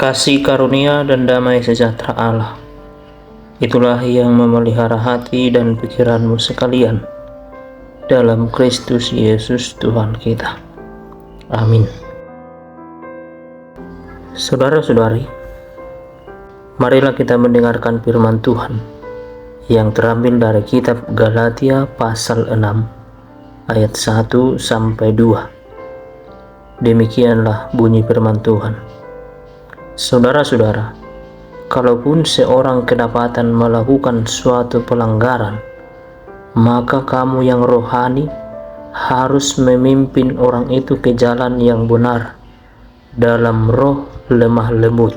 Kasih karunia dan damai sejahtera Allah, itulah yang memelihara hati dan pikiranmu sekalian dalam Kristus Yesus Tuhan kita. Amin. Saudara-saudari, marilah kita mendengarkan firman Tuhan yang terambil dari kitab Galatia pasal 6 ayat 1-2. Demikianlah bunyi firman Tuhan. Saudara-saudara, kalaupun seorang kedapatan melakukan suatu pelanggaran, maka kamu yang rohani harus memimpin orang itu ke jalan yang benar dalam roh lemah lembut,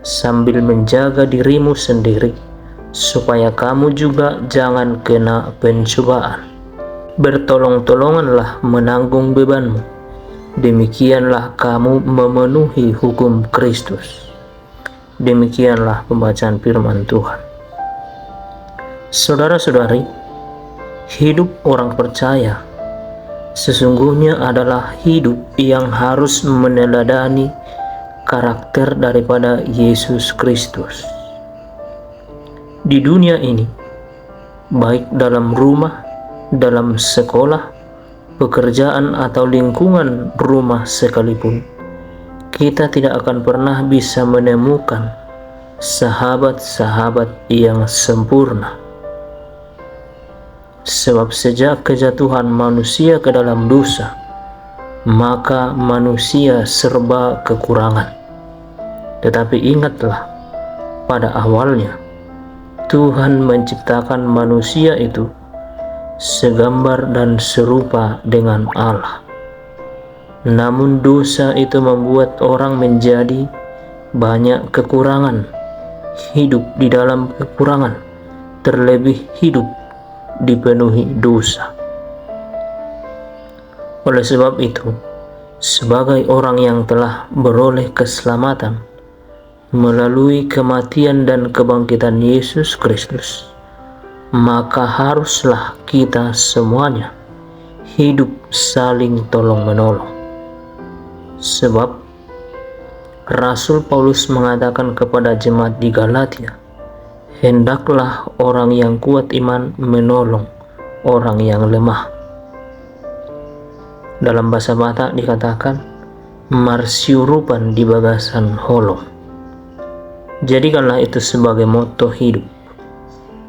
sambil menjaga dirimu sendiri, supaya kamu juga jangan kena pencobaan. Bertolong-tolonganlah menanggung bebanmu. Demikianlah kamu memenuhi hukum Kristus. Demikianlah pembacaan firman Tuhan. Saudara-saudari, hidup orang percaya sesungguhnya adalah hidup yang harus meneladani karakter daripada Yesus Kristus. Di dunia ini, baik dalam rumah, dalam sekolah, pekerjaan atau lingkungan rumah sekalipun, kita tidak akan pernah bisa menemukan sahabat-sahabat yang sempurna. Sebab sejak kejatuhan manusia ke dalam dosa, maka manusia serba kekurangan. Tetapi ingatlah, pada awalnya Tuhan menciptakan manusia itu segambar dan serupa dengan Allah. Namun dosa itu membuat orang menjadi banyak kekurangan, hidup di dalam kekurangan, terlebih hidup dipenuhi dosa. Oleh sebab itu, sebagai orang yang telah beroleh keselamatan melalui kematian dan kebangkitan Yesus Kristus, maka haruslah kita semuanya hidup saling tolong-menolong. Sebab Rasul Paulus mengatakan kepada jemaat di Galatia, hendaklah orang yang kuat iman menolong orang yang lemah. Dalam bahasa Batak dikatakan, marsiurupan di bagasan holong. Jadikanlah itu sebagai moto hidup.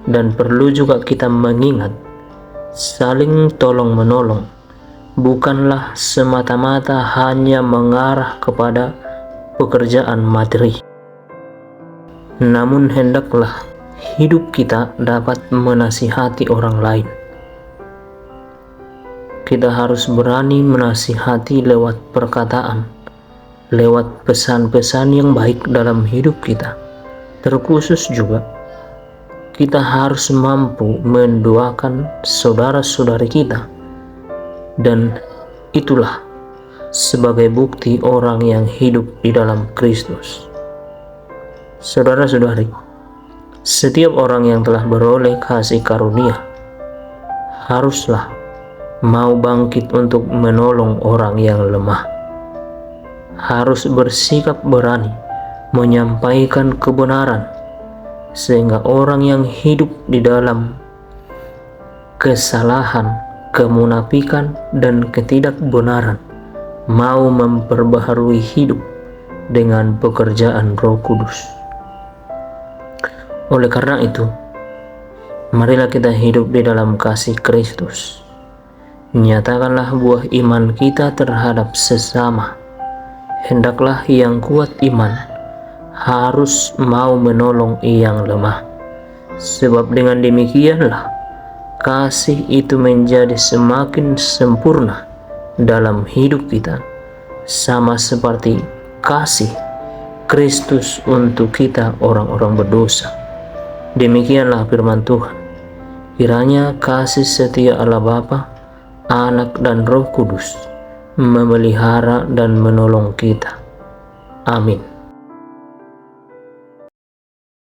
Dan perlu juga kita mengingat, saling tolong-menolong bukanlah semata-mata hanya mengarah kepada pekerjaan materi. Namun hendaklah hidup kita dapat menasihati orang lain. Kita harus berani menasihati lewat perkataan, lewat pesan-pesan yang baik dalam hidup kita. Terkhusus juga kita harus mampu mendoakan saudara-saudari kita, dan itulah sebagai bukti orang yang hidup di dalam Kristus. Saudara-saudari, setiap orang yang telah beroleh kasih karunia haruslah mau bangkit untuk menolong orang yang lemah, harus bersikap berani menyampaikan kebenaran, sehingga orang yang hidup di dalam kesalahan, kemunafikan, dan ketidakbenaran mau memperbaharui hidup dengan pekerjaan Roh Kudus. Oleh karena itu, marilah kita hidup di dalam kasih Kristus. Nyatakanlah buah iman kita terhadap sesama. Hendaklah yang kuat iman harus mau menolong yang lemah. Sebab dengan demikianlah kasih itu menjadi semakin sempurna dalam hidup kita, sama seperti kasih Kristus untuk kita orang-orang berdosa. Demikianlah firman Tuhan. Kiranya kasih setia Allah Bapa, Anak dan Roh Kudus memelihara dan menolong kita. Amin.